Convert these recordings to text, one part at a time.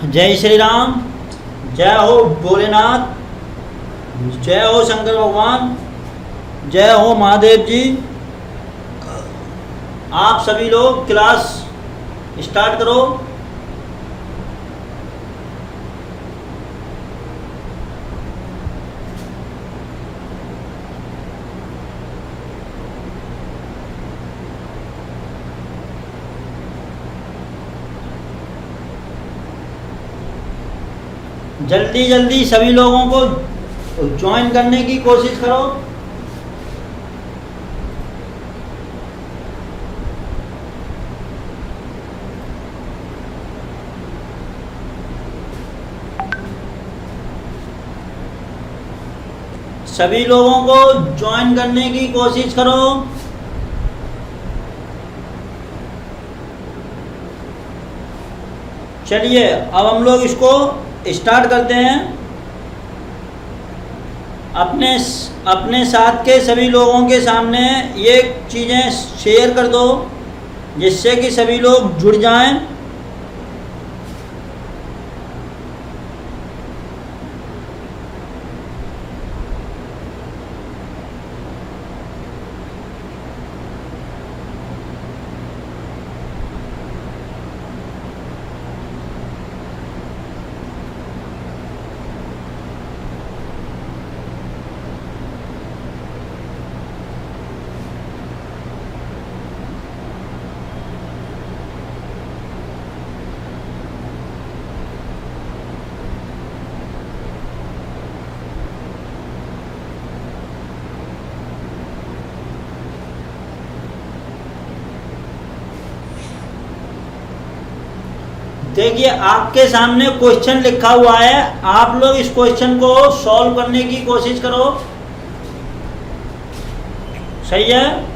जय श्री राम। जय हो भोलेनाथ। जय हो शंकर भगवान। जय हो महादेव जी। आप सभी लोग क्लास स्टार्ट करो। जल्दी जल्दी सभी लोगों को ज्वाइन करने की कोशिश करो। सभी लोगों को ज्वाइन करने की कोशिश करो। चलिए अब हम लोग इसको स्टार्ट करते हैं। अपने साथ के सभी लोगों के सामने ये चीज़ें शेयर कर दो जिससे कि सभी लोग जुड़ जाएं। देखिए आपके सामने क्वेश्चन लिखा हुआ है, आप लोग इस क्वेश्चन को सॉल्व करने की कोशिश करो। सही है।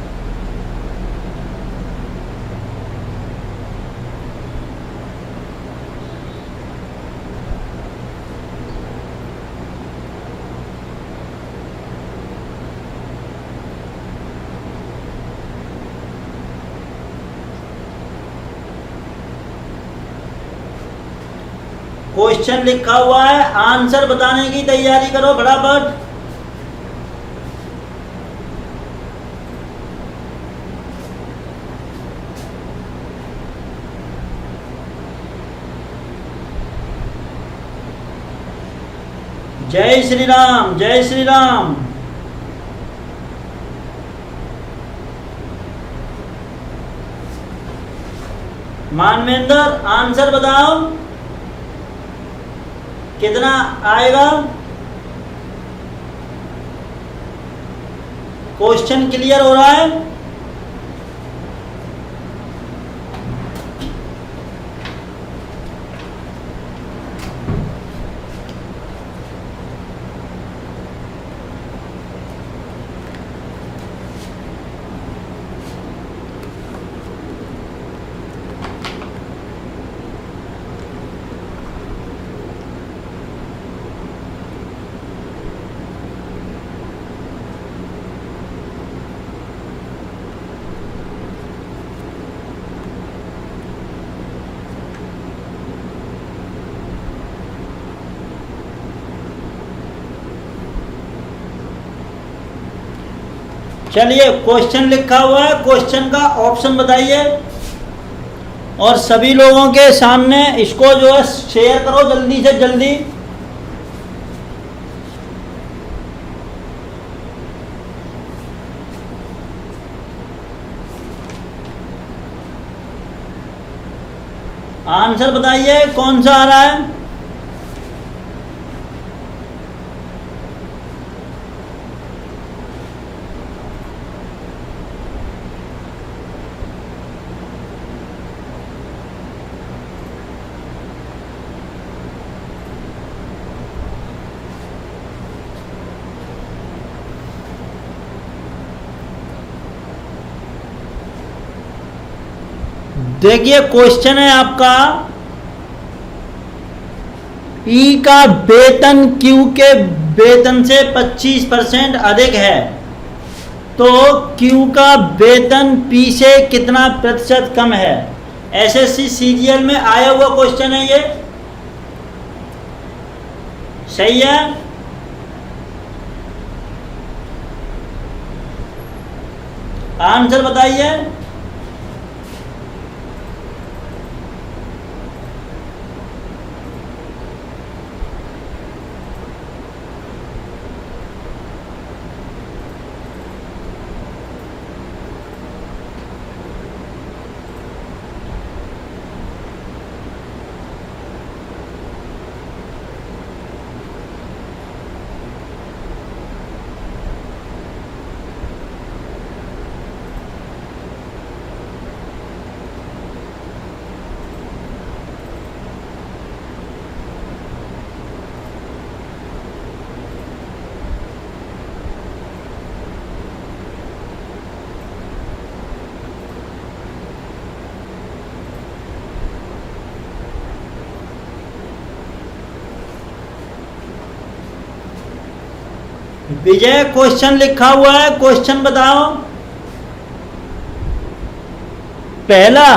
क्वेश्चन लिखा हुआ है, आंसर बताने की तैयारी करो फटाफट। जय श्री राम। जय श्री राम। मानवेंद्र आंसर बताओ कितना आएगा। क्वेश्चन क्लियर हो रहा है। चलिए क्वेश्चन लिखा हुआ है, क्वेश्चन का ऑप्शन बताइए और सभी लोगों के सामने इसको जो है शेयर करो जल्दी से जल्दी। आंसर बताइए कौन सा आ रहा है। देखिए क्वेश्चन है आपका, ई का वेतन क्यू के वेतन से 25% अधिक है तो क्यू का वेतन पी से कितना प्रतिशत कम है। एसएससी सीरियल में आया हुआ क्वेश्चन है ये। सही है। आंसर बताइए। विजय क्वेश्चन लिखा हुआ है, क्वेश्चन बताओ। पहला,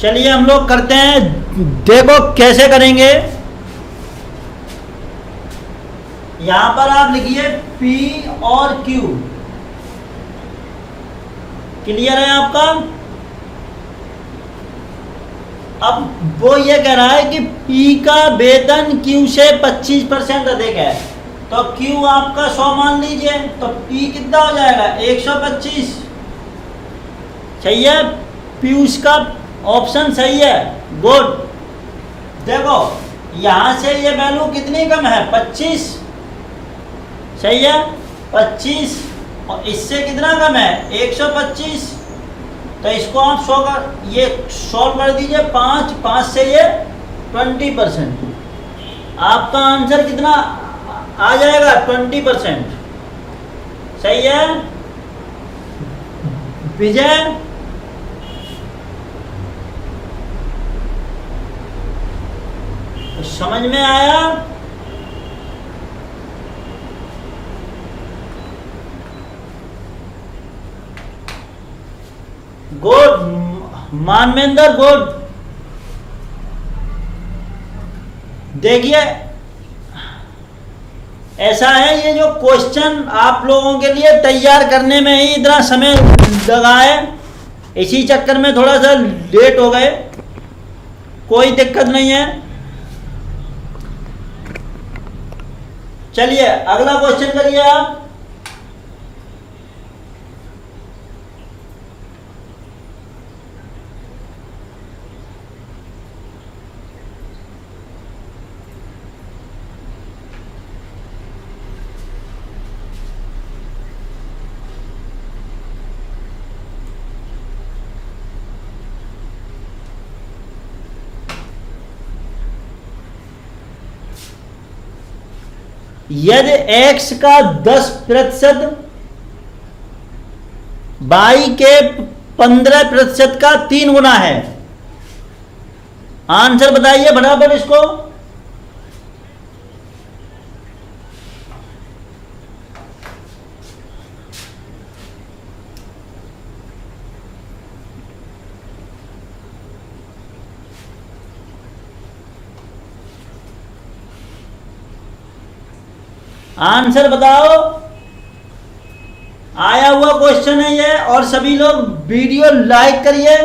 चलिए हम लोग करते हैं, देखो कैसे करेंगे। यहां पर आप लिखिए P और Q। क्लियर है आपका? अब वो ये कह रहा है कि P का वेतन Q से 25% अधिक है, तो Q आपका 100 मान लीजिए, तो P कितना हो जाएगा 125। सही है, पीयूष का ऑप्शन सही है, गुड। देखो यहां से ये वैल्यू कितनी कम है 25, सही है 25, और इससे कितना कम है 125, तो इसको आप 100 का ये सॉल्व कर दीजिए, 5 से ये 20%, आपका आंसर कितना आ जाएगा 20%। सही है विजय? समझ में आया? Good Manvendra, good. देखिए ऐसा है, ये जो क्वेश्चन आप लोगों के लिए तैयार करने में ही इतना समय लगा है, इसी चक्कर में थोड़ा सा लेट हो गए, कोई दिक्कत नहीं है। चलिए अगला क्वेश्चन करिए आप। यदि x का 10% y के 15% का 3 गुना है, आंसर बताइए फटाफट इसको। आंसर बताओ, आया हुआ क्वेश्चन है ये, और सभी लोग वीडियो लाइक करिए।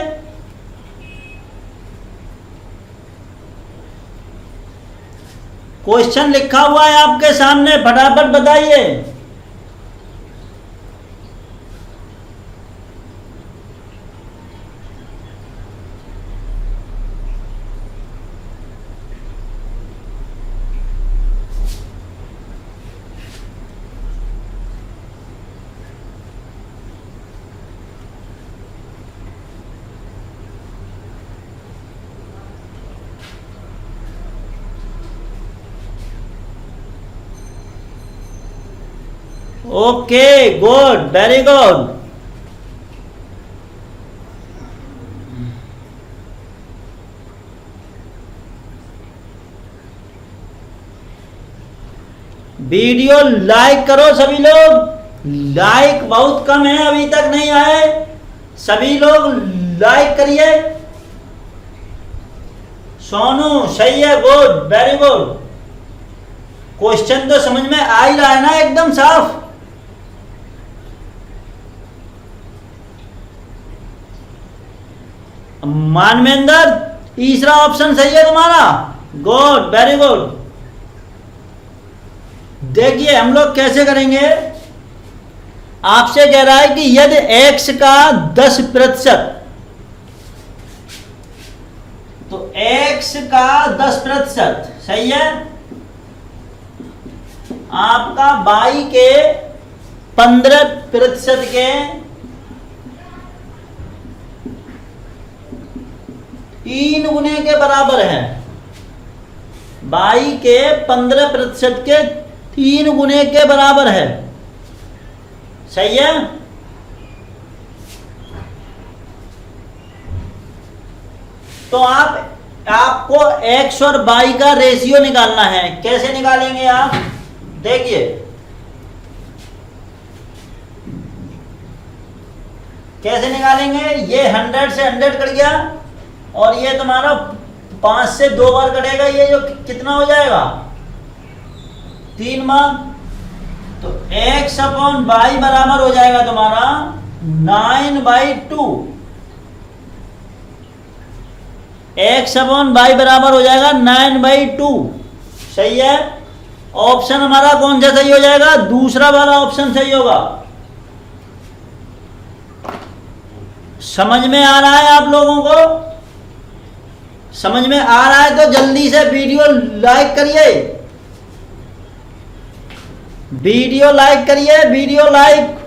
क्वेश्चन लिखा हुआ है आपके सामने, फटाफट बताइए। Okay good, very good. Video like करो सभी लोग, लाइक बहुत कम है, अभी तक नहीं आए, सभी लोग लाइक करिए। सोनू सही है, गुड, वेरी गुड। क्वेश्चन तो समझ में आ ही रहा है ना एकदम साफ। मानवेंद्र तीसरा ऑप्शन सही है तुम्हारा, गुड, वेरी गुड। देखिए हम लोग कैसे करेंगे। आपसे कह रहा है कि यदि x का 10%, तो x का 10% सही है, आपका y के 15% के 3 गुने के बराबर है। y के 15% के 3 गुने के बराबर है, सही है। तो आपको x और y का रेशियो निकालना है। कैसे निकालेंगे आप, देखिए कैसे निकालेंगे। ये 100 से 100 कट गया और ये तुम्हारा 5 से 2 बार कटेगा, ये जो कितना हो जाएगा 3 बार। तो x अपॉन y बराबर हो जाएगा तुम्हारा 9/2। x अपॉन y बराबर हो जाएगा 9/2, सही है। ऑप्शन हमारा कौन सा सही हो जाएगा, दूसरा वाला ऑप्शन सही होगा। समझ में आ रहा है आप लोगों को? समझ में आ रहा है तो जल्दी से वीडियो लाइक करिए, वीडियो लाइक करिए। वीडियो लाइक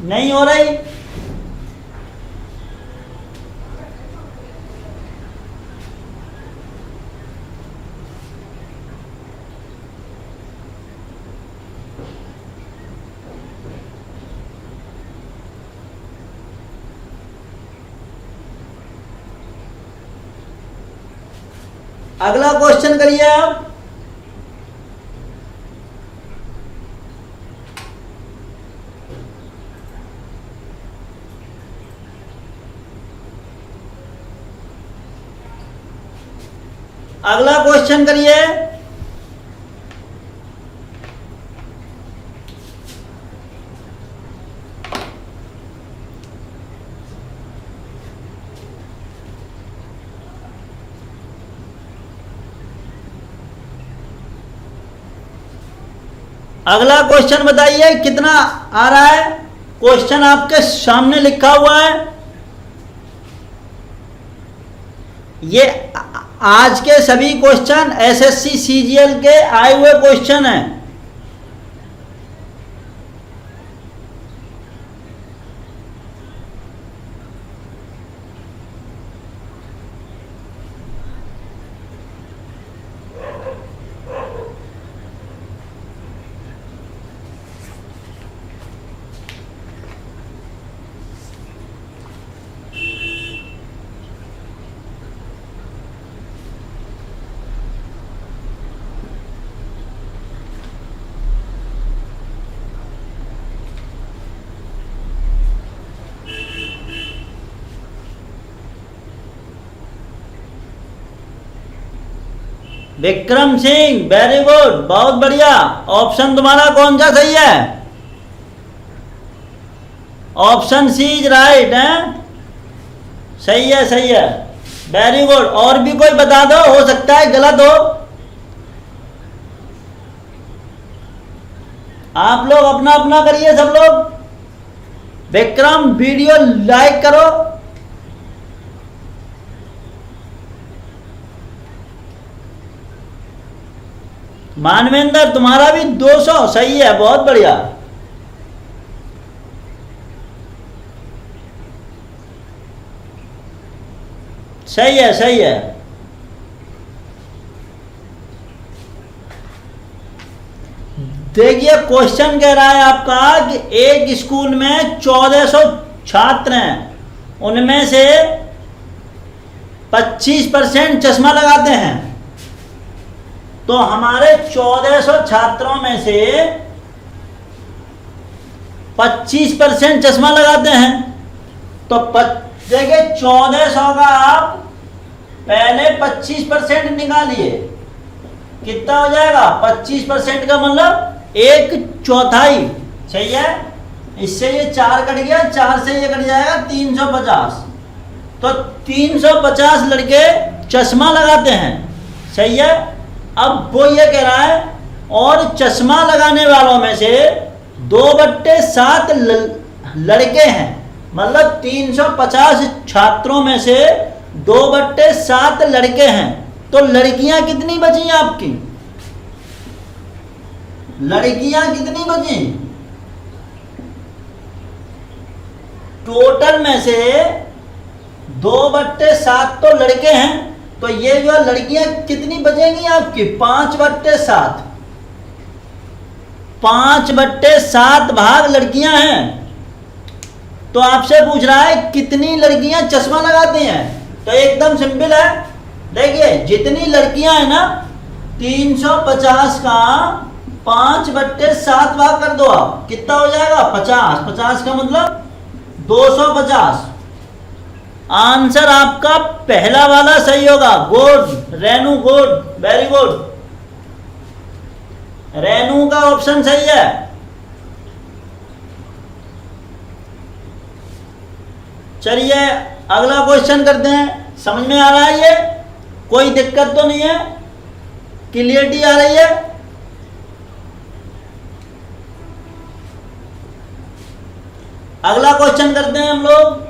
नहीं हो रही। अगला क्वेश्चन करिए आप। अगला क्वेश्चन करिए। अगला क्वेश्चन बताइए कितना आ रहा है। क्वेश्चन आपके सामने लिखा हुआ है। ये आज के सभी क्वेश्चन एसएससी सीजीएल के आए हुए क्वेश्चन हैं। विक्रम सिंह वेरी गुड, बहुत बढ़िया। ऑप्शन तुम्हारा कौन सा सही है? ऑप्शन सी इज राइट है, सही है, सही है, वेरी गुड। और भी कोई बता दो, हो सकता है गलत हो। आप लोग अपना अपना करिए सब लोग। विक्रम वीडियो लाइक करो। मानवेंद्र तुम्हारा भी 200 सही है, बहुत बढ़िया। सही है, सही है। देखिए क्वेश्चन कह रहा है आपका कि एक स्कूल में 1400 छात्र हैं, उनमें से 25% चश्मा लगाते हैं। तो हमारे 1400 छात्रों में से 25% चश्मा लगाते हैं, तो तो देखिए 1400 का आप पहले 25% निकालिए, कितना हो जाएगा? 25% का मतलब 1/4। सही है। इससे ये 4 कट गया, 4 से ये कट जाएगा 350। तो 350 लड़के चश्मा लगाते हैं। सही है। अब वो ये कह रहा है और चश्मा लगाने वालों में से 2/7 लड़के हैं, मतलब 350 छात्रों में से 2/7 लड़के हैं। तो लड़कियां कितनी बची आपकी? लड़कियां कितनी बची? टोटल में से 2/7 तो लड़के हैं, तो ये जो लड़कियां कितनी बचेंगी आपकी? 5/7। 5/7 भाग लड़कियां हैं। तो आपसे पूछ रहा है कितनी लड़कियां चश्मा लगाती हैं। तो एकदम सिंपल है, देखिए जितनी लड़कियां हैं ना, 350 का 5/7 भाग कर दो आप, कितना हो जाएगा? 50। 50 का मतलब 250। आंसर आपका पहला वाला सही होगा। Good Renu, good, very good. Renu का ऑप्शन सही है। चलिए अगला क्वेश्चन करते हैं। समझ में आ रहा है? ये कोई दिक्कत तो नहीं है? क्लियरिटी आ रही है? अगला क्वेश्चन करते हैं हम लोग।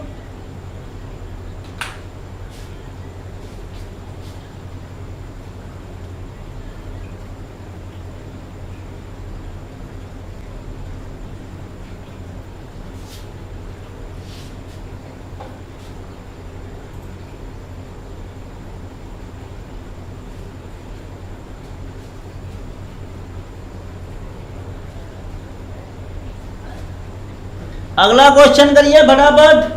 अगला क्वेश्चन करिए फटाफट।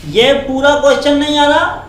ये पूरा क्वेश्चन नहीं आ रहा?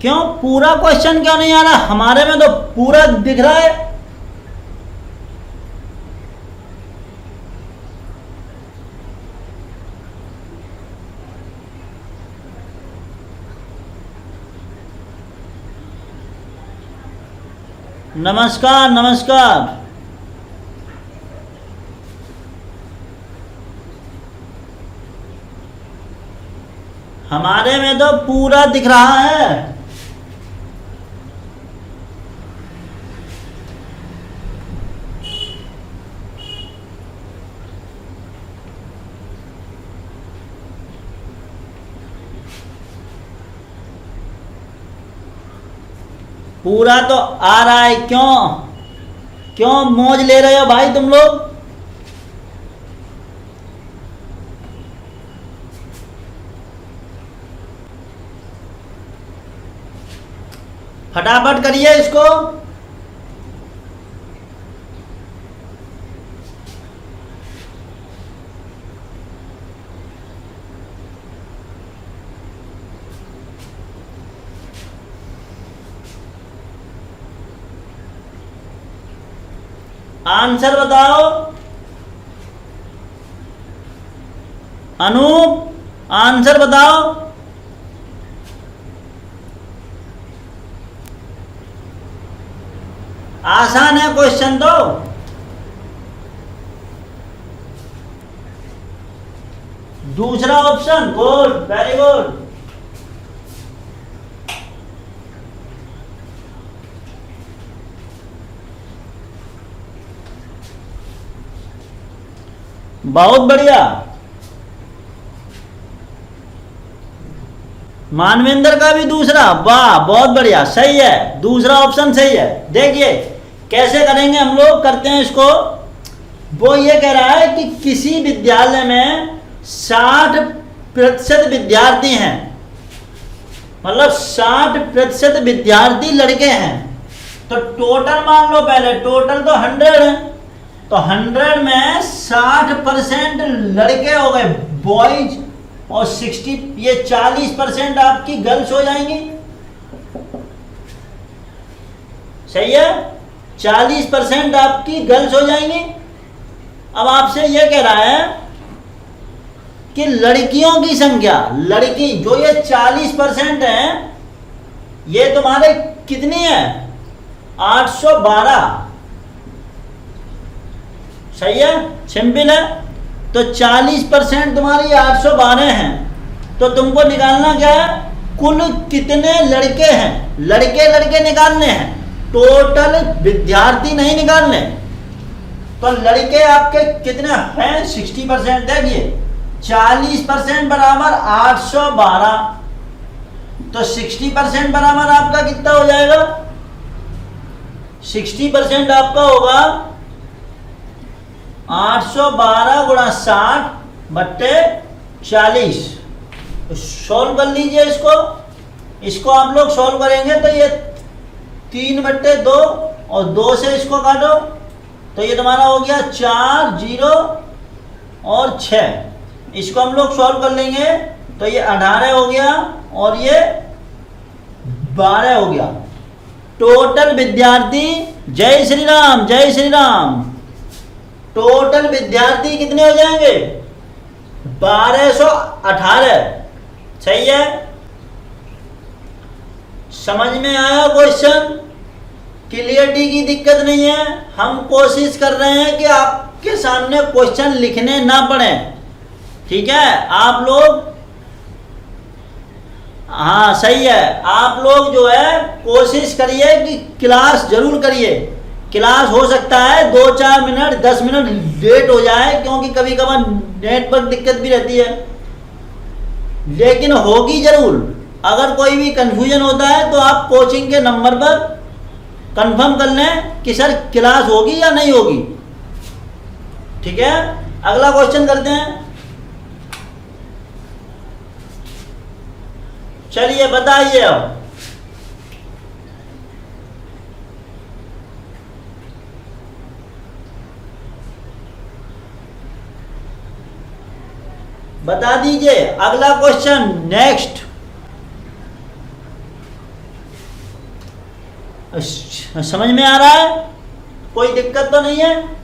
क्यों पूरा क्वेश्चन क्यों नहीं आ रहा? हमारे में तो पूरा दिख रहा है। नमस्कार नमस्कार। हमारे में तो पूरा दिख रहा है। पूरा तो आ रहा है। क्यों क्यों मौज ले रहे हो भाई तुम लोग? फटाफट करिए इसको। आंसर बताओ। अनूप आंसर बताओ। आसान है क्वेश्चन तो। दूसरा ऑप्शन, गुड, वेरी गुड। बहुत बढ़िया। मानवेंद्र का भी दूसरा, वाह बहुत बढ़िया, सही है, दूसरा ऑप्शन सही है। देखिए कैसे करेंगे हम लोग, करते हैं इसको। वो ये कह रहा है कि किसी विद्यालय में 60% विद्यार्थी हैं, मतलब 60% विद्यार्थी लड़के हैं, तो टोटल मान लो, पहले टोटल तो 100 है, तो 100 में 60% लड़के हो गए बॉयज, और 60 ये 40% आपकी गर्ल्स हो जाएंगी। सही है, 40% आपकी गर्ल्स हो जाएंगी। अब आपसे ये कह रहा है कि लड़कियों की संख्या, लड़की जो ये 40% है, ये तुम्हारे कितनी है, 812। सही है, सिंपल है। तो 40% तुम्हारी 812 हैं, तो तुमको निकालना क्या है, कुल कितने लड़के हैं, लड़के लड़के निकालने हैं, टोटल विद्यार्थी नहीं निकालने। तो लड़के आपके कितने हैं, 60%। देखिए 40% बराबर 812, तो 60% बराबर आपका कितना हो जाएगा, 60% आपका होगा 812 गुणा 60 बट्टे 40। सॉल्व कर लीजिए इसको, इसको आप लोग सॉल्व करेंगे तो ये 3/2 और 2 से इसको काटो, तो ये तुम्हारा हो गया 4, 0 और 6। इसको हम लोग सॉल्व कर लेंगे तो ये 18 हो गया और ये 12 हो गया। टोटल विद्यार्थी, जय श्री राम, जय श्री राम, टोटल विद्यार्थी कितने हो जाएंगे, 1218। सही है, समझ में आया क्वेश्चन, क्लियरिटी की दिक्कत नहीं है। हम कोशिश कर रहे हैं कि आपके सामने क्वेश्चन लिखने ना पड़े, ठीक है। आप लोग, हाँ सही है, आप लोग जो है कोशिश करिए कि क्लास जरूर करिए। क्लास हो सकता है 2-4 मिनट 10 मिनट लेट हो जाए, क्योंकि कभी कभार नेटवर्क दिक्कत भी रहती है, लेकिन होगी जरूर। अगर कोई भी कंफ्यूजन होता है तो आप कोचिंग के नंबर पर कंफर्म कर लें कि सर क्लास होगी या नहीं होगी, ठीक है। अगला क्वेश्चन करते हैं, चलिए बताइए। अब बता दीजिए अगला क्वेश्चन, नेक्स्ट। समझ में आ रहा है, कोई दिक्कत तो नहीं है।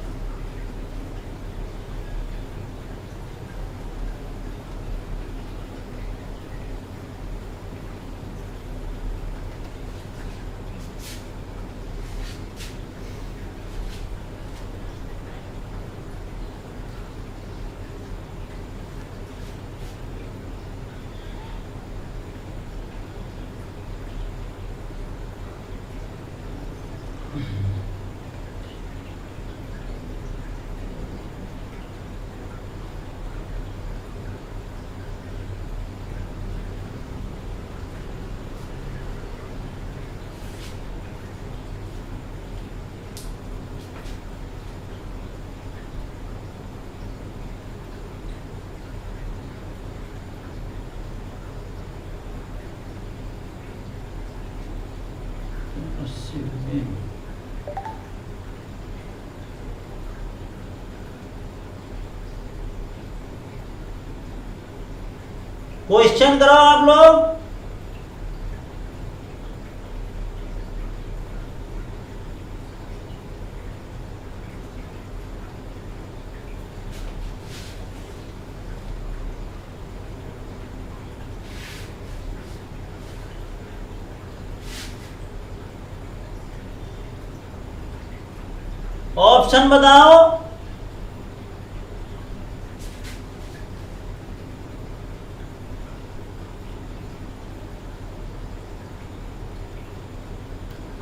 क्वेश्चन करो आप लोग। ऑप्शन बताओ।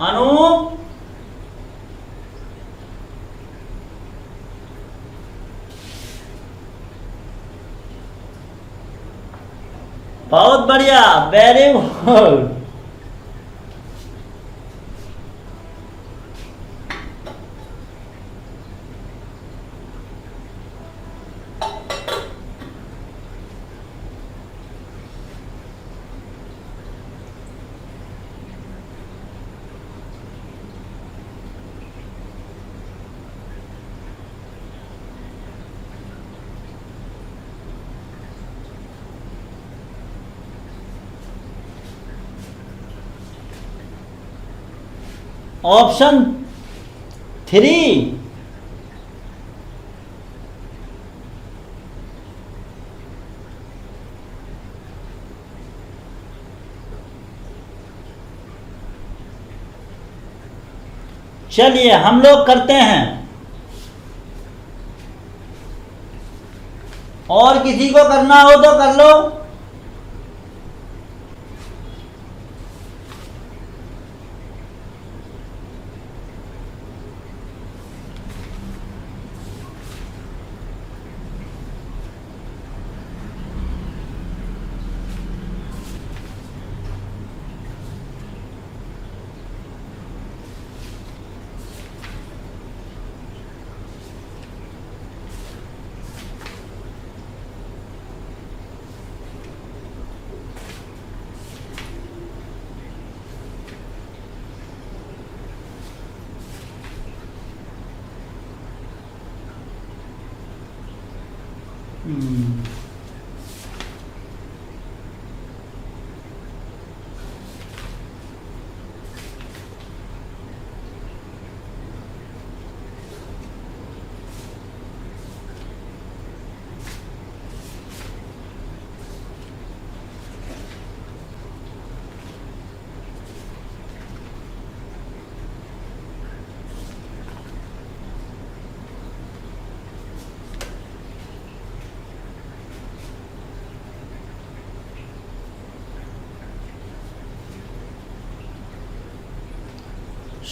अनूप, बहुत बढ़िया, वेरी गुड। ऑप्शन 3। चलिए हम लोग करते हैं, और किसी को करना हो तो कर लो।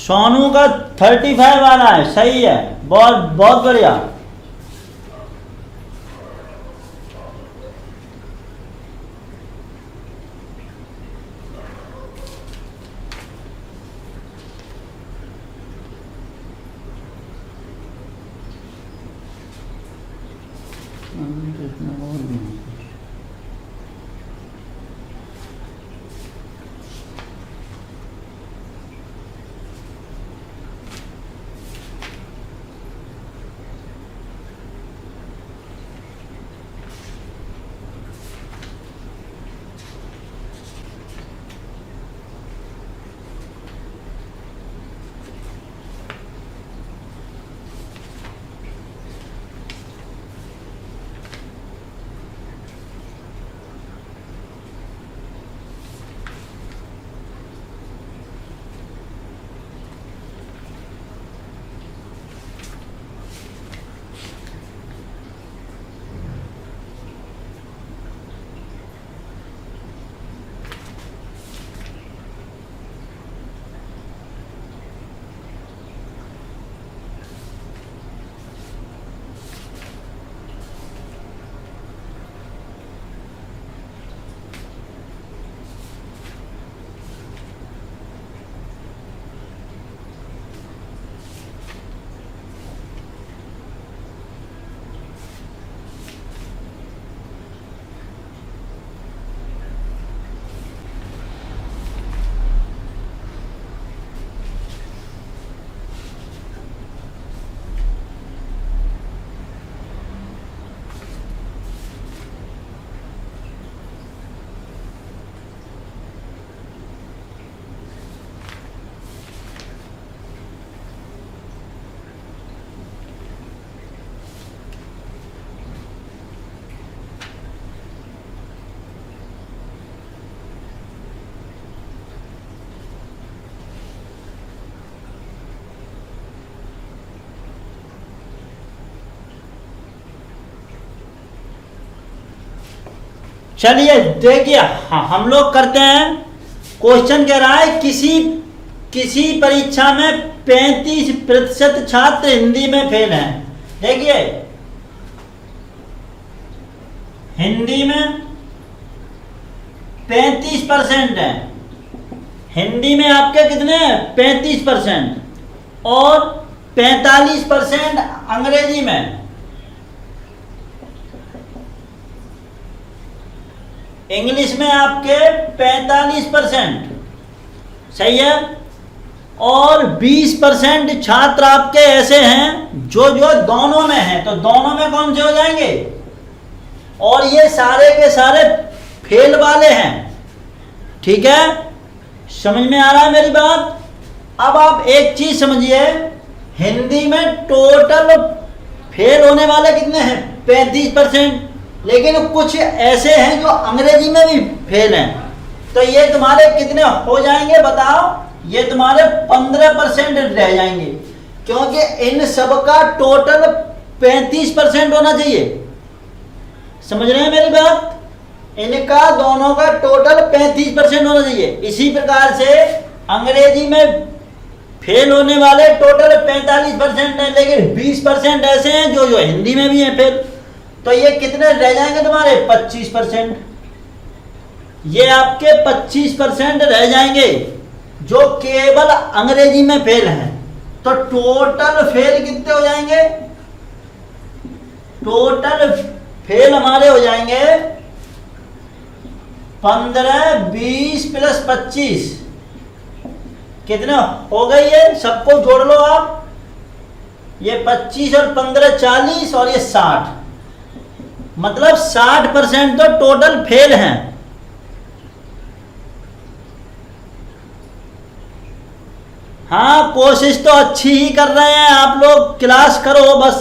सोनू का 35 आ रहा है, सही है, बहुत बहुत बढ़िया। चलिए देखिए, हम लोग करते हैं। क्वेश्चन कह रहा है किसी किसी परीक्षा में 35% छात्र हिंदी में फेल हैं। देखिए, हिंदी में 35% है। हिंदी में आपके कितने हैं? 35%। और 45% अंग्रेजी में। इंग्लिश में आपके 45%, सही है। और 20% छात्र आपके ऐसे हैं जो दोनों में हैं। तो दोनों में कौन से हो जाएंगे? और ये सारे के सारे फेल वाले हैं। ठीक है, समझ में आ रहा है मेरी बात? अब आप एक चीज समझिए, हिंदी में टोटल फेल होने वाले कितने हैं? 35%। लेकिन कुछ ऐसे हैं जो अंग्रेजी में भी फेल हैं। तो ये तुम्हारे कितने हो जाएंगे बताओ? ये तुम्हारे 15% रह जाएंगे, क्योंकि इन सब का टोटल 35% होना चाहिए। समझ रहे हैं मेरी बात? इनका दोनों का टोटल 35% होना चाहिए। इसी प्रकार से अंग्रेजी में फेल होने वाले टोटल 45% है, लेकिन 20% ऐसे हैं जो हिंदी में भी हैं फेल। तो ये कितने रह जाएंगे तुम्हारे? 25%। ये आपके 25% रह जाएंगे जो केवल अंग्रेजी में फेल हैं। तो टोटल फेल कितने हो जाएंगे? टोटल फेल हमारे हो जाएंगे 15, 20 प्लस 25। कितने हो गए? ये सबको जोड़ लो आप। ये 25 और 15 40 और ये 60, मतलब 60% तो टोटल फेल हैं। हाँ, कोशिश तो अच्छी ही कर रहे हैं आप लोग, क्लास करो बस।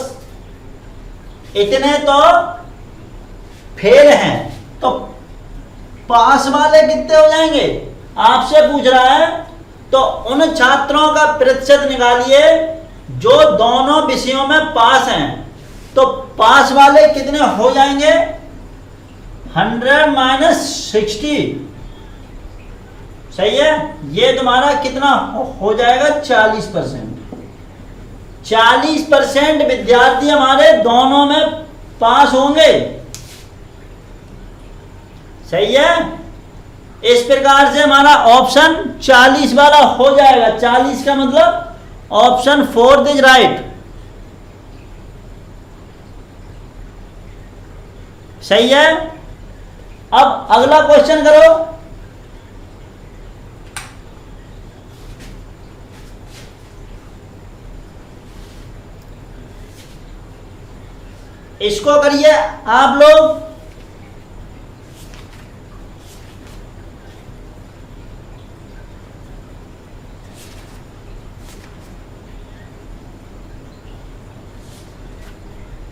इतने तो फेल हैं, तो पास वाले कितने हो जाएंगे? आपसे पूछ रहा है, तो उन छात्रों का प्रतिशत निकालिए जो दोनों विषयों में पास हैं। तो पास वाले कितने हो जाएंगे? 100 - 60, सही है। ये तुम्हारा कितना हो जाएगा? 40%। 40% विद्यार्थी हमारे दोनों में पास होंगे, सही है। इस प्रकार से हमारा ऑप्शन 40 वाला हो जाएगा। 40 का मतलब ऑप्शन 4 इज राइट, सही है। अब अगला क्वेश्चन करो। इसको करिए आप लोग।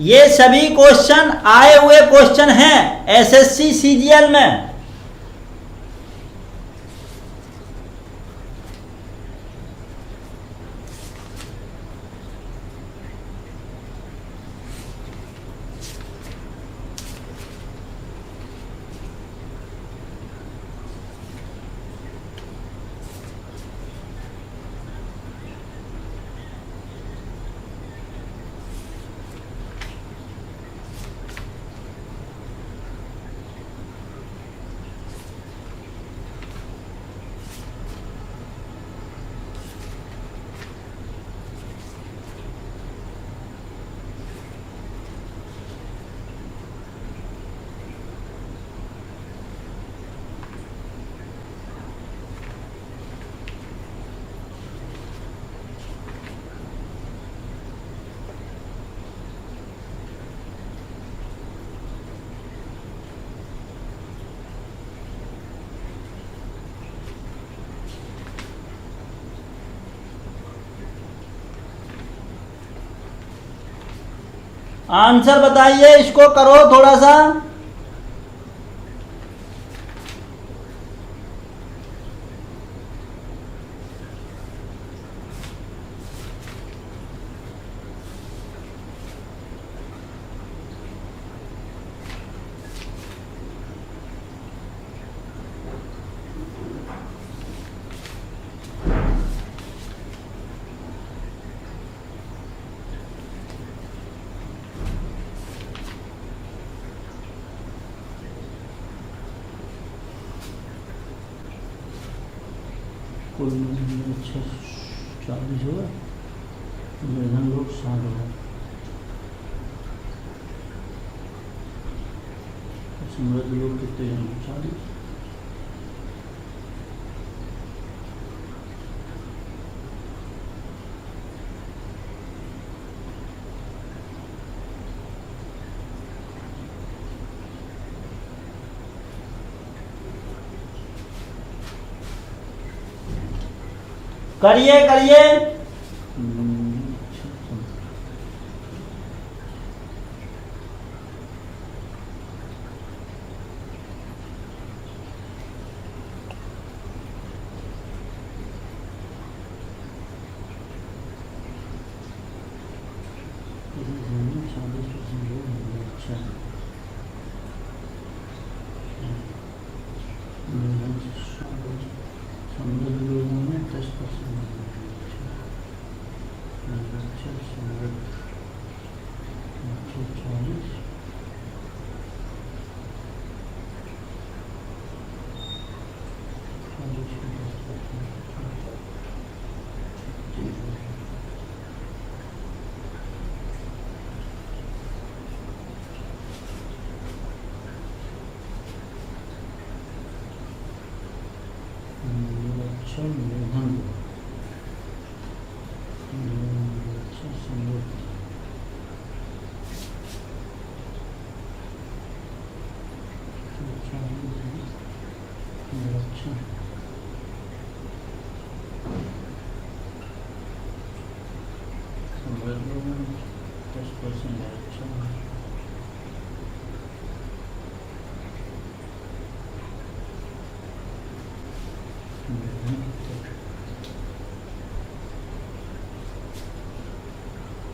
ये सभी क्वेश्चन आए हुए क्वेश्चन हैं एसएससी सीजीएल में। आंसर बताइए, इसको करो थोड़ा सा। कुल अच्छा 40 हुआ, निर्धन लोग 60 हुआ, समृद्ध लोग कितने हैं? 40। करिए करिए।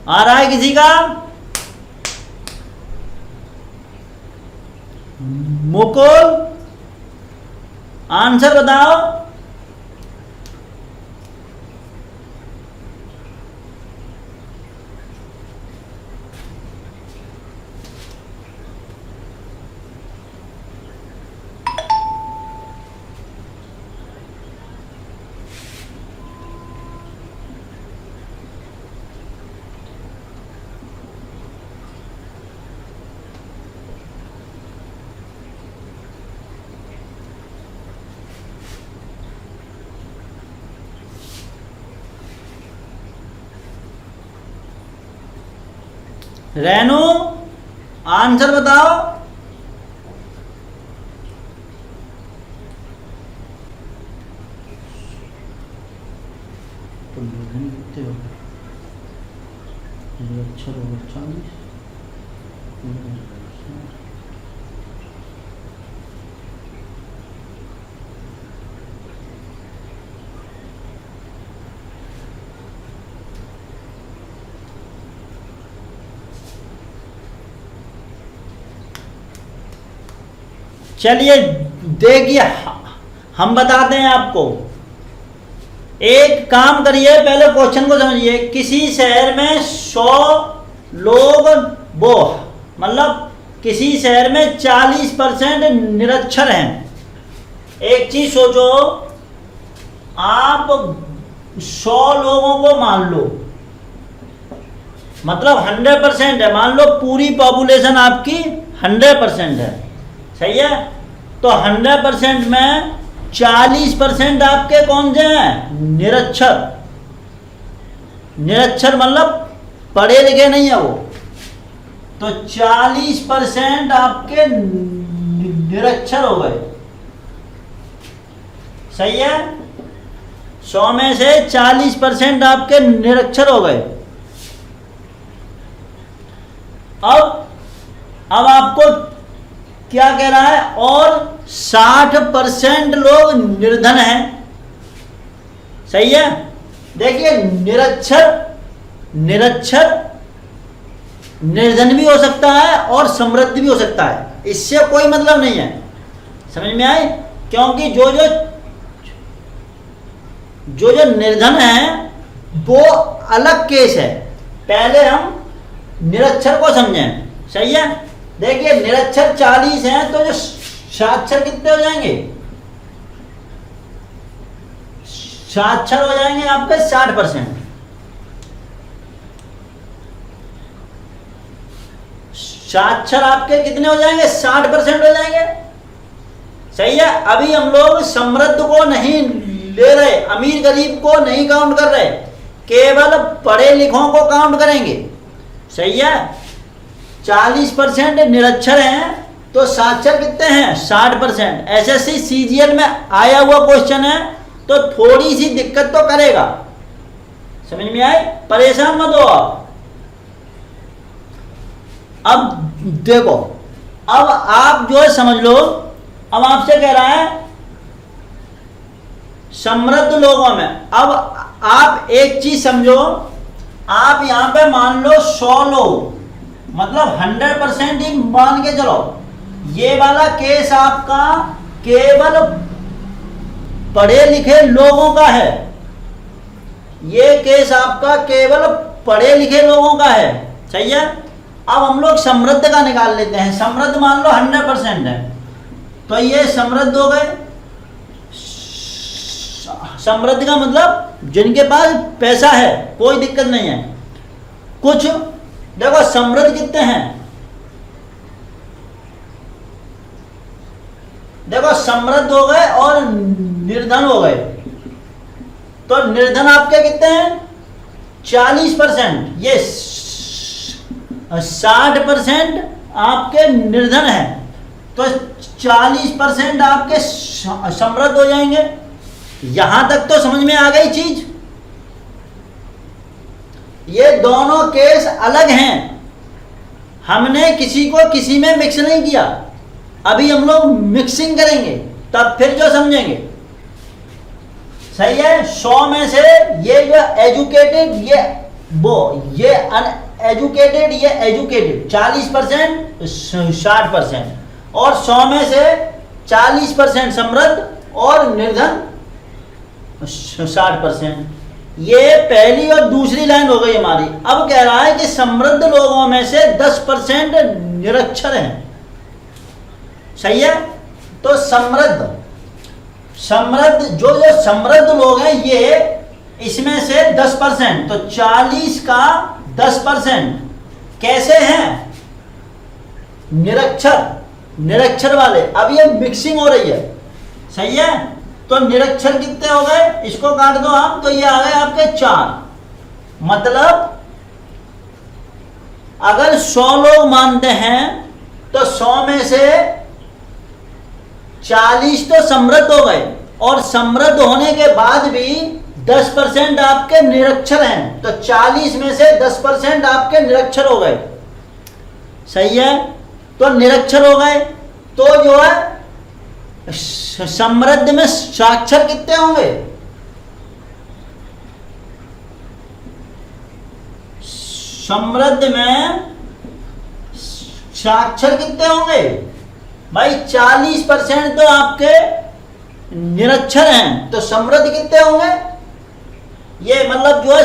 आ रहा है किसी का? मुकुल आंसर बताओ। रेनू आंसर बताओ। तो निर्धन कितने हो? अक्षर होगा 40। चलिए देखिए, हम बताते हैं आपको। एक काम करिए, पहले क्वेश्चन को समझिए। किसी शहर में 100 लोग वो मतलब किसी शहर में 40% निरक्षर हैं। एक चीज सोचो, आप 100 लोगों को मान लो, मतलब 100% है। मान लो पूरी पॉपुलेशन आपकी 100% है, सही है। तो 100% में 40% आपके कौन से हैं? निरक्षर। निरक्षर मतलब पढ़े लिखे नहीं है वो। तो 40% आपके निरक्षर हो गए, सही है। 100 में से 40% आपके निरक्षर हो गए। अब आपको क्या कह रहा है? और 60% लोग निर्धन हैं, सही है। देखिए, निरक्षर निर्धन भी हो सकता है और समृद्ध भी हो सकता है, इससे कोई मतलब नहीं है। समझ में आए? क्योंकि जो निर्धन है वो अलग केस है। पहले हम निरक्षर को समझें, सही है। देखिए, निरक्षर 40 हैं, तो जो साक्षर कितने हो जाएंगे? साक्षर हो जाएंगे आपके 60%। साक्षर आपके कितने हो जाएंगे? 60% हो जाएंगे। सही है। अभी हम लोग समृद्ध को नहीं ले रहे, अमीर गरीब को नहीं काउंट कर रहे, केवल पढ़े लिखों को काउंट करेंगे। सही है। 40% निरक्षर हैं तो साक्षर कितने हैं? 60%। एसएससी सीजीएल में आया हुआ क्वेश्चन है तो थोड़ी सी दिक्कत तो करेगा। समझ में आए? परेशान मत हो आप। अब देखो, अब आप जो है समझ लो, अब आपसे कह रहा है समृद्ध लोगों में। अब आप एक चीज समझो, आप यहां पे मान लो 100 लोग, मतलब 100% ही मान के चलो, ये वाला केस आपका केवल पढ़े लिखे लोगों का है। ये केस आपका केवल पढ़े लिखे लोगों का है। सही है। अब हम लोग समृद्ध का निकाल लेते हैं। समृद्ध मान लो 100% है तो ये समृद्ध हो गए। समृद्ध का मतलब जिनके पास पैसा है, कोई दिक्कत नहीं है। कुछ देखो समृद्ध कितने हैं, देखो समृद्ध हो गए और निर्धन हो गए। तो निर्धन आपके कितने हैं? 40%। ये 60% आपके निर्धन है तो 40% आपके समृद्ध हो जाएंगे। यहां तक तो समझ में आ गई चीज। ये दोनों केस अलग हैं, हमने किसी को किसी में मिक्स नहीं किया। अभी हम लोग मिक्सिंग करेंगे तब फिर जो समझेंगे। सही है। 100 में से ये जो एजुकेटेड, ये वो, ये अनएजुकेटेड, ये एजुकेटेड, 40% 60%। और 100 में से 40% समृद्ध और निर्धन 60%। ये पहली और दूसरी लाइन हो गई हमारी। अब कह रहा है कि समृद्ध लोगों में से 10% निरक्षर हैं। सही है। तो समृद्ध जो समृद्ध लोग हैं ये, इसमें से 10%, तो 40 का 10% कैसे हैं? निरक्षर वाले। अब ये मिक्सिंग हो रही है। सही है। तो निरक्षर कितने हो गए? इसको काट दो आप, तो ये आ गए आपके 4। मतलब अगर 100 लोग मानते हैं तो 100 में से 40 तो समृद्ध हो गए, और समृद्ध होने के बाद भी 10% आपके निरक्षर हैं, तो 40 में से 10% आपके निरक्षर हो गए। सही है। तो निरक्षर हो गए तो जो है समृद्ध में साक्षर कितने होंगे? समृद्ध में साक्षर कितने होंगे भाई? 40% तो आपके निरक्षर हैं, तो समृद्ध कितने होंगे? ये मतलब जो है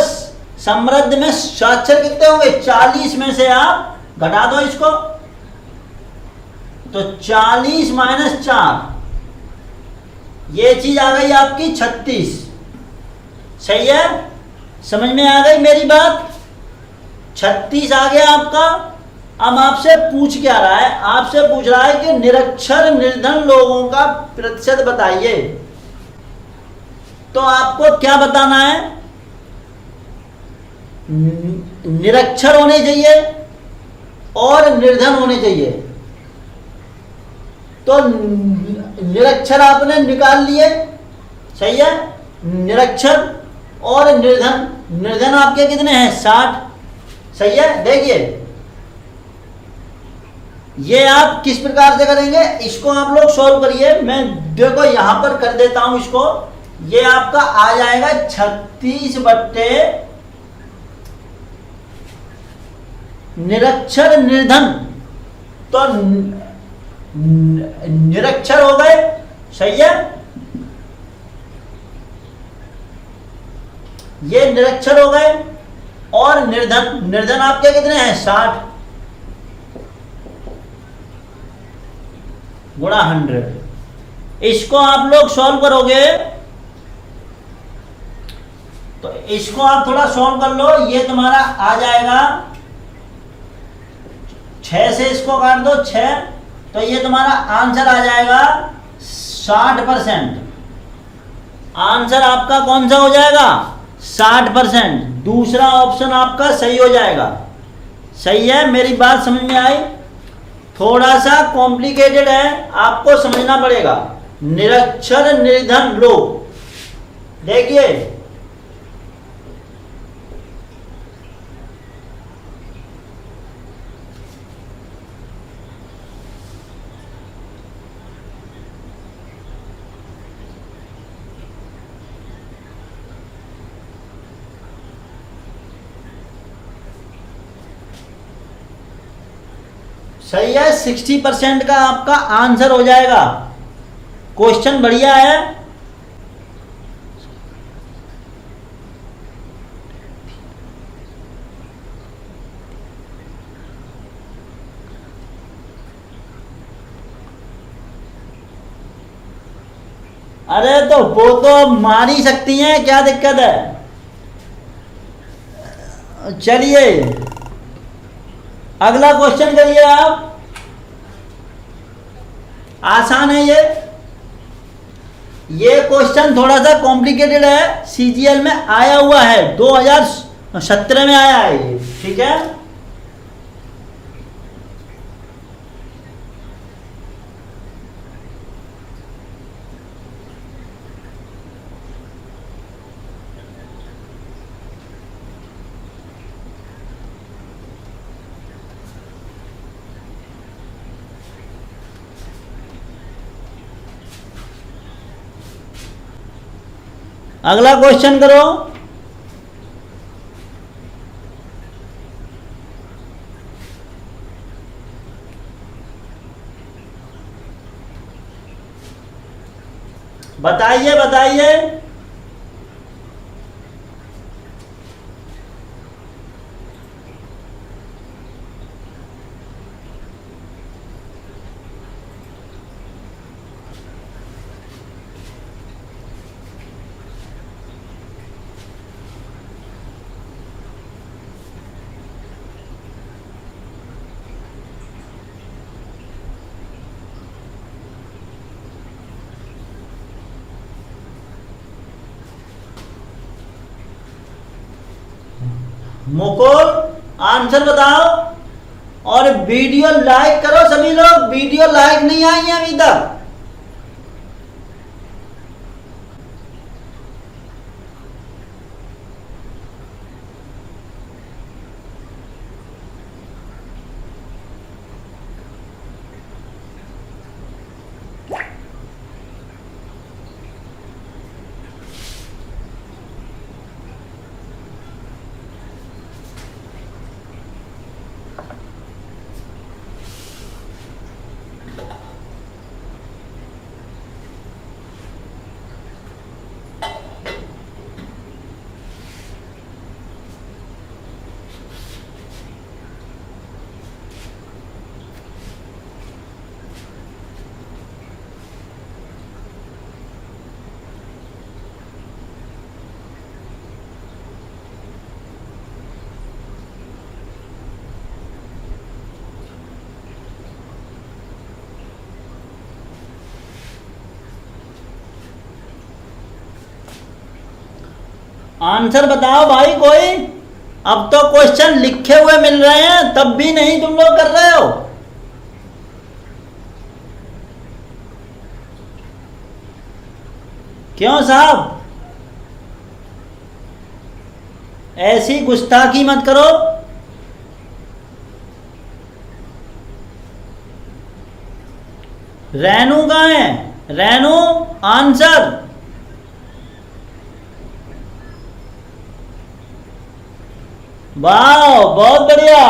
समृद्ध में साक्षर कितने होंगे? 40 में से आप घटा दो इसको, तो 40 - 4, ये चीज आ गई आपकी 36। सही है। समझ में आ गई मेरी बात? 36 आ गया आपका। अब आपसे पूछ क्या रहा है? आपसे पूछ रहा है कि निरक्षर निर्धन लोगों का प्रतिशत बताइए। तो आपको क्या बताना है? निरक्षर होने चाहिए और निर्धन होने चाहिए। तो निरक्षर आपने निकाल लिए। सही है। निरक्षर और निर्धन आपके कितने हैं? 60। सही है। देखिए ये आप किस प्रकार से करेंगे, इसको आप लोग सॉल्व करिए। मैं देखो यहां पर कर देता हूं इसको। ये आपका आ जाएगा 36 बट्टे निरक्षर निर्धन, तो निरक्षर हो गए। सही है। ये निरक्षर हो गए और निर्धन आपके कितने हैं? 60 गुणा 100। इसको आप लोग सॉल्व करोगे तो इसको आप थोड़ा सॉल्व कर लो, ये तुम्हारा आ जाएगा 6 से इसको काट दो 6, तो ये तुम्हारा आंसर आ जाएगा 60%। आंसर आपका कौन सा हो जाएगा? 60%। दूसरा ऑप्शन आपका सही हो जाएगा। सही है, मेरी बात समझ में आई? थोड़ा सा कॉम्प्लिकेटेड है, आपको समझना पड़ेगा। निरक्षर निर्धन लोग, देखिए सही है, 60% का आपका आंसर हो जाएगा। क्वेश्चन बढ़िया है। अरे तो वो तो मार ही सकती हैं, क्या दिक्कत है। चलिए अगला क्वेश्चन करिए आप। आसान है ये क्वेश्चन थोड़ा सा कॉम्प्लिकेटेड है, सीजीएल में आया हुआ है, 2017 में आया है ये, ठीक है। अगला क्वेश्चन करो। बताइए बताइए। मुकुल आंसर बताओ, और वीडियो लाइक करो सभी लोग। वीडियो लाइक नहीं आई है अभी तक। आंसर बताओ भाई कोई। अब तो क्वेश्चन लिखे हुए मिल रहे हैं, तब भी नहीं तुम लोग कर रहे हो। क्यों साहब, ऐसी गुस्ताखी मत करो। रेनू कहाँ है? रेनू आंसर। वाह बहुत बढ़िया।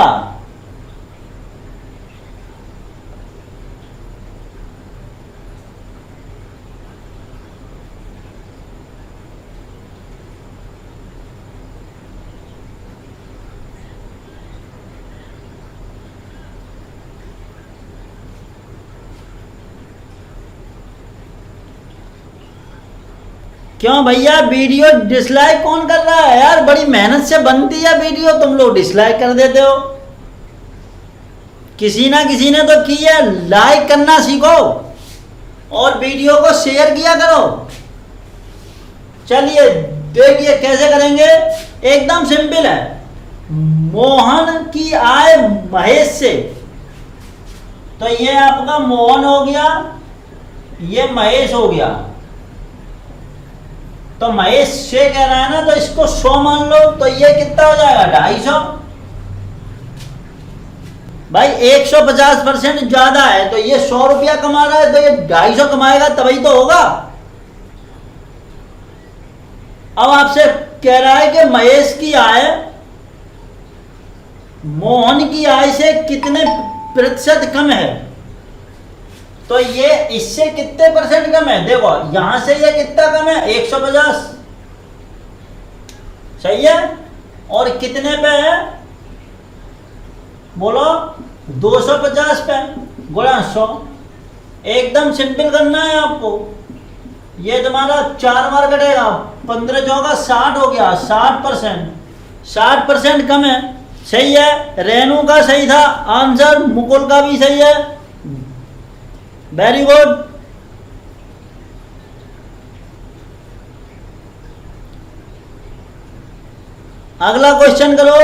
क्यों भैया वीडियो डिसलाइक कौन कर रहा है यार? बड़ी मेहनत से बनती है वीडियो, तुम लोग डिसलाइक कर देते हो। किसी ना किसी ने तो की है, लाइक करना सीखो और वीडियो को शेयर किया करो। चलिए देखिए कैसे करेंगे, एकदम सिंपल है। मोहन की आय महेश से, तो ये आपका मोहन हो गया, ये महेश हो गया। तो महेश से कह रहा है ना, तो इसको 100 मान लो, तो ये कितना हो जाएगा 250। भाई 150% ज्यादा है, तो ये 100 रुपया कमा रहा है, तो ये 250 कमाएगा तभी तो होगा। अब आपसे कह रहा है कि महेश की आय मोहन की आय से कितने प्रतिशत कम है, तो ये इससे कितने परसेंट कम है? देखो यहां से ये कितना कम है, 150, सही है। और कितने पे है बोलो? 250 पे गुणा 100। एकदम सिंपल करना है आपको। ये तुम्हारा 4 बार कटेगा, 15 चौका 60 हो गया, 60%। 60% कम है, सही है। रेणु का सही था आंसर, मुकुल का भी सही है, वेरी गुड। अगला क्वेश्चन करो।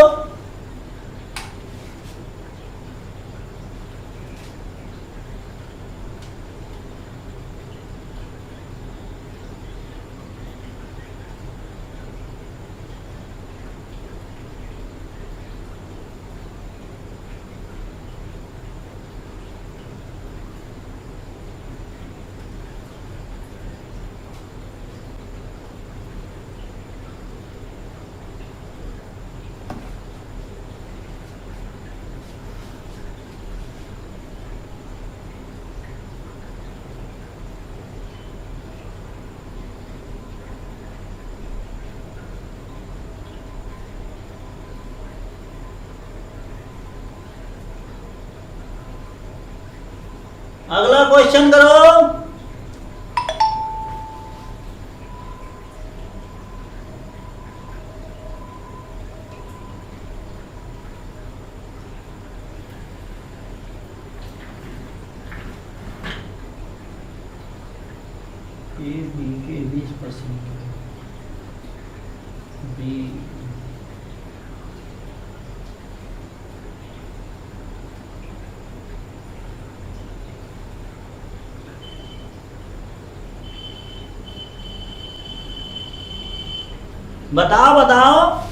अगला क्वेश्चन करो। ए बी के 20%, बी बताओ बताओ।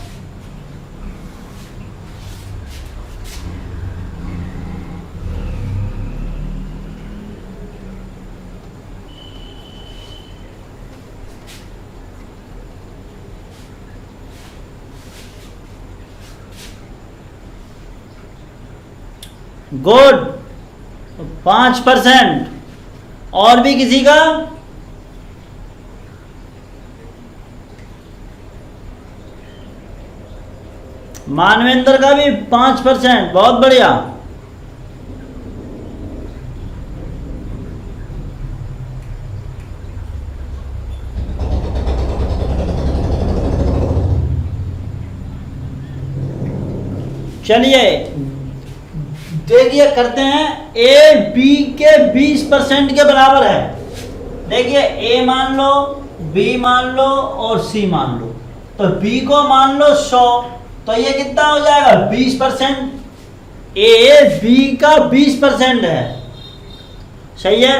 गुड, 5%। और भी किसी का? मानवेंद्र का भी 5%, बहुत बढ़िया। चलिए देखिए करते हैं, ए बी के 20% के बराबर है। देखिए ए मान लो, बी मान लो और सी मान लो। तो बी को मान लो 100, तो ये कितना हो जाएगा 20%। ए बी का 20% है, सही है।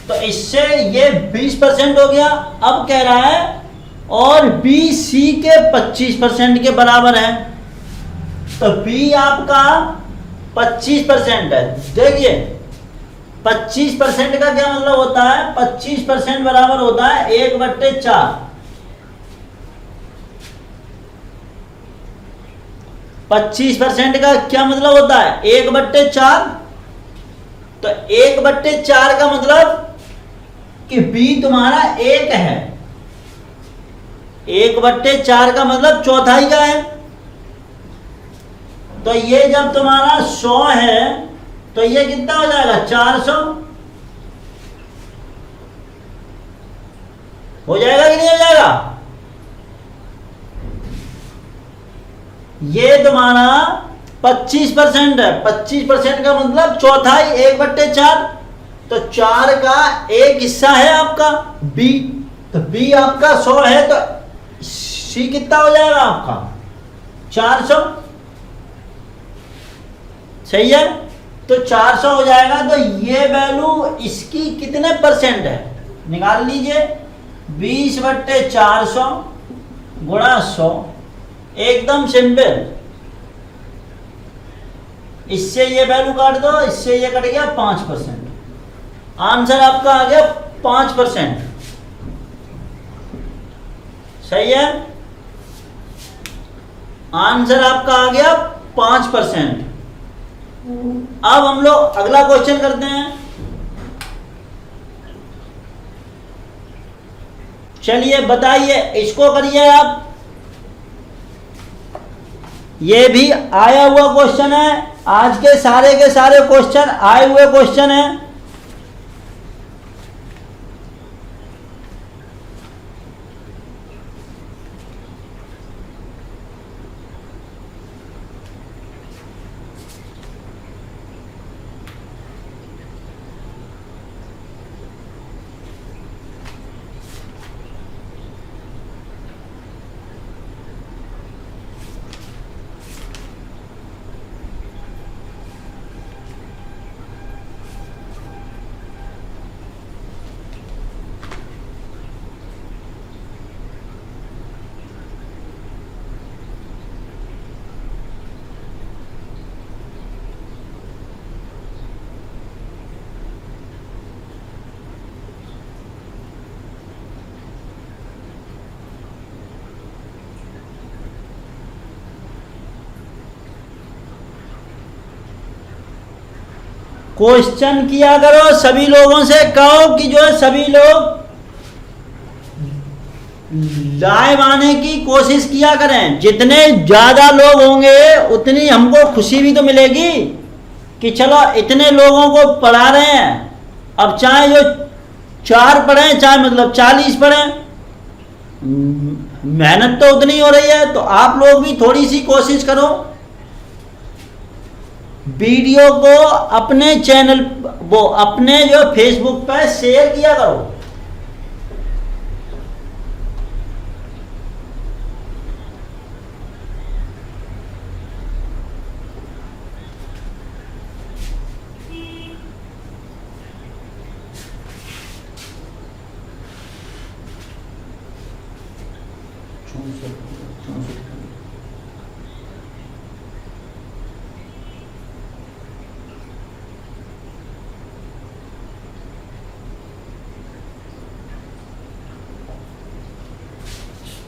तो इससे ये 20% हो गया। अब कह रहा है और बी सी के 25% के बराबर है, तो बी आपका 25% है। देखिए 25% का क्या मतलब होता है? 25% बराबर होता है 1/4। 25% का क्या मतलब होता है? 1/4। तो 1/4 का मतलब कि बी तुम्हारा 1 है। 1/4 का मतलब चौथाई का है। तो ये जब तुम्हारा 100 है, तो ये कितना हो जाएगा 400। हो जाएगा कि नहीं हो जाएगा? ये तुम्हारा 25% है। 25% का मतलब चौथाई, 1/4। तो 4 का एक हिस्सा है आपका बी, तो बी आपका 100 है, तो सी कितना हो जाएगा आपका 400। सही है, तो 400 हो जाएगा। तो ये वैल्यू इसकी कितने परसेंट है निकाल लीजिए, 20/400 गुणा 100, एकदम सिंपल। इससे ये वैल्यू काट दो, इससे ये कट गया 5%। आंसर आपका आ गया 5%। सही है, आंसर आपका आ गया 5%। अब हम लोग अगला क्वेश्चन करते हैं। चलिए बताइए, इसको करिए आप। ये भी आया हुआ क्वेश्चन है, आज के सारे क्वेश्चन आए हुए क्वेश्चन हैं। क्वेश्चन किया करो, सभी लोगों से कहो कि जो है सभी लोग लाइव आने की कोशिश किया करें। जितने ज्यादा लोग होंगे उतनी हमको खुशी भी तो मिलेगी कि चलो इतने लोगों को पढ़ा रहे हैं। अब चाहे जो 4 पढ़ें, चाहे मतलब 40 पढ़ें, मेहनत तो उतनी हो रही है। तो आप लोग भी थोड़ी सी कोशिश करो, वीडियो को अपने चैनल, वो अपने जो फेसबुक पर शेयर किया करो।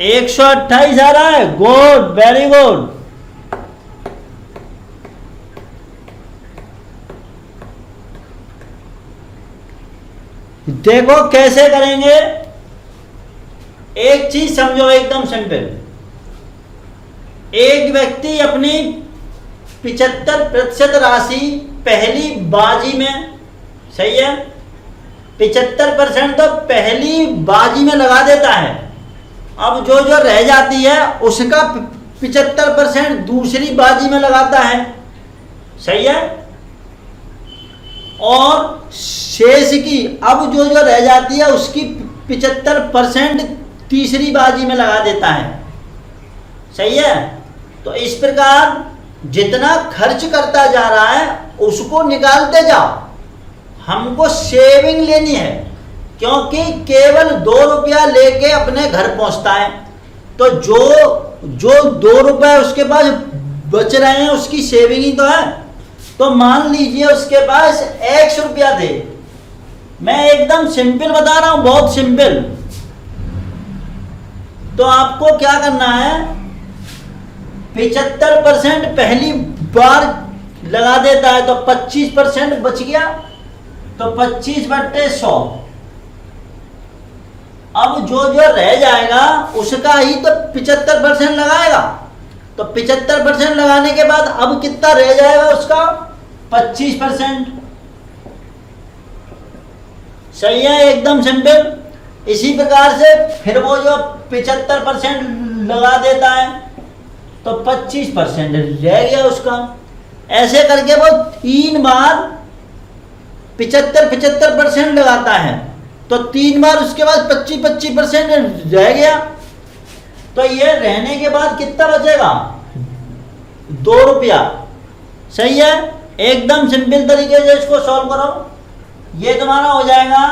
एक 128 आ रहा है, गुड, वेरी गुड। देखो कैसे करेंगे, एक चीज समझो एकदम सिंपल। एक व्यक्ति अपनी 75% राशि पहली बाजी में, सही है, 75% तो पहली बाजी में लगा देता है। अब जो जो रह जाती है उसका 75% दूसरी बाजी में लगाता है, सही है, और शेष की अब जो जो रह जाती है उसकी 75% तीसरी बाजी में लगा देता है, सही है। तो इस प्रकार जितना खर्च करता जा रहा है उसको निकालते जाओ। हमको सेविंग लेनी है, क्योंकि केवल 2 रुपया लेके अपने घर पहुंचता है। तो जो 2 रुपए उसके पास बच रहे हैं उसकी सेविंग ही तो है। तो मान लीजिए उसके पास 100 रुपया थे, मैं एकदम सिंपल बता रहा हूं, बहुत सिंपल। तो आपको क्या करना है, 75% पहली बार लगा देता है तो 25% बच गया, तो 25/100। अब जो जो रह जाएगा उसका ही तो 75% लगाएगा। तो 75% लगाने के बाद अब कितना रह जाएगा उसका 25%, सही है, एकदम सिंपल। इसी प्रकार से फिर वो जो 75% लगा देता है तो 25% रह गया उसका। ऐसे करके वो 3 बार 75% लगाता है, तो 3 बार उसके बाद 25% रह गया। तो ये रहने के बाद कितना बचेगा? 2 रुपया। सही है। एकदम सिंपल तरीके से इसको सॉल्व करो। ये तुम्हारा हो जाएगा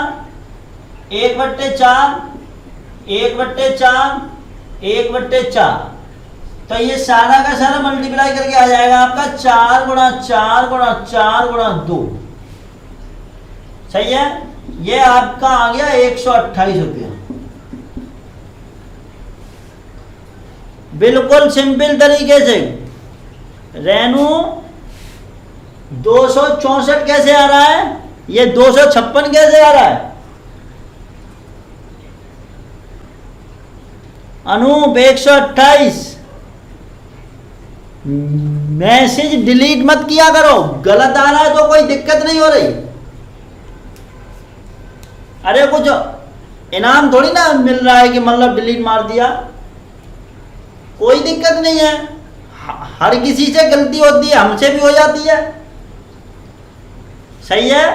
1/4 1/4 1/4। तो ये सारा का सारा मल्टीप्लाई करके आ जाएगा आपका 4 गुणा 4 गुणा 4 गुणा 2। सही है। ये आपका आ गया 128 रुपया। बिल्कुल सिंपल तरीके से। रेनू 264 कैसे आ रहा है? ये 256 कैसे आ रहा है? अनूप 128। मैसेज डिलीट मत किया करो, गलत आ रहा है तो कोई दिक्कत नहीं हो रही। अरे कुछ इनाम थोड़ी ना मिल रहा है कि मतलब डिलीट मार दिया, कोई दिक्कत नहीं है। हर किसी से गलती होती है, हमसे भी हो जाती है। सही है।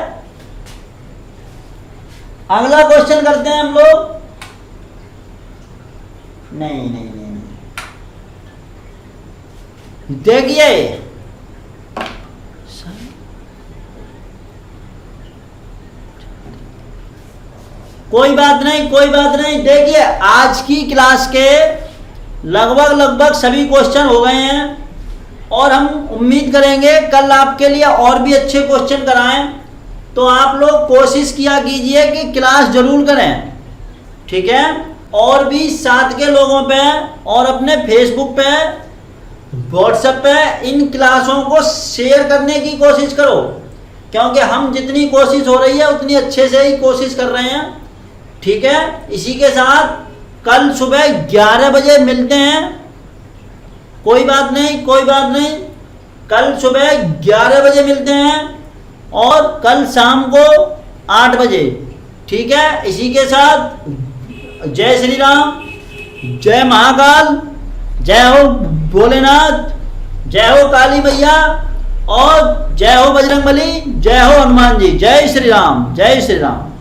अगला क्वेश्चन करते हैं हम लोग। नहीं नहीं नहीं, नहीं। देखिए कोई बात नहीं, कोई बात नहीं। देखिए आज की क्लास के लगभग सभी क्वेश्चन हो गए हैं और हम उम्मीद करेंगे कल आपके लिए और भी अच्छे क्वेश्चन कराएं। तो आप लोग कोशिश किया कीजिए कि क्लास जरूर करें, ठीक है। और भी साथ के लोगों पे और अपने फेसबुक पे, व्हाट्सएप पे इन क्लासों को शेयर करने की कोशिश करो, क्योंकि हम जितनी कोशिश हो रही है उतनी अच्छे से ही कोशिश कर रहे हैं, ठीक है। इसी के साथ कल सुबह 11 बजे मिलते हैं। कोई बात नहीं, कोई बात नहीं। कल सुबह 11 बजे मिलते हैं और कल शाम को 8 बजे, ठीक है। इसी के साथ जय श्री राम, जय महाकाल, जय हो भोलेनाथ, जय हो काली मैया और जय हो बजरंगबली, जय हो हनुमान जी। जय श्री राम, जय श्री राम।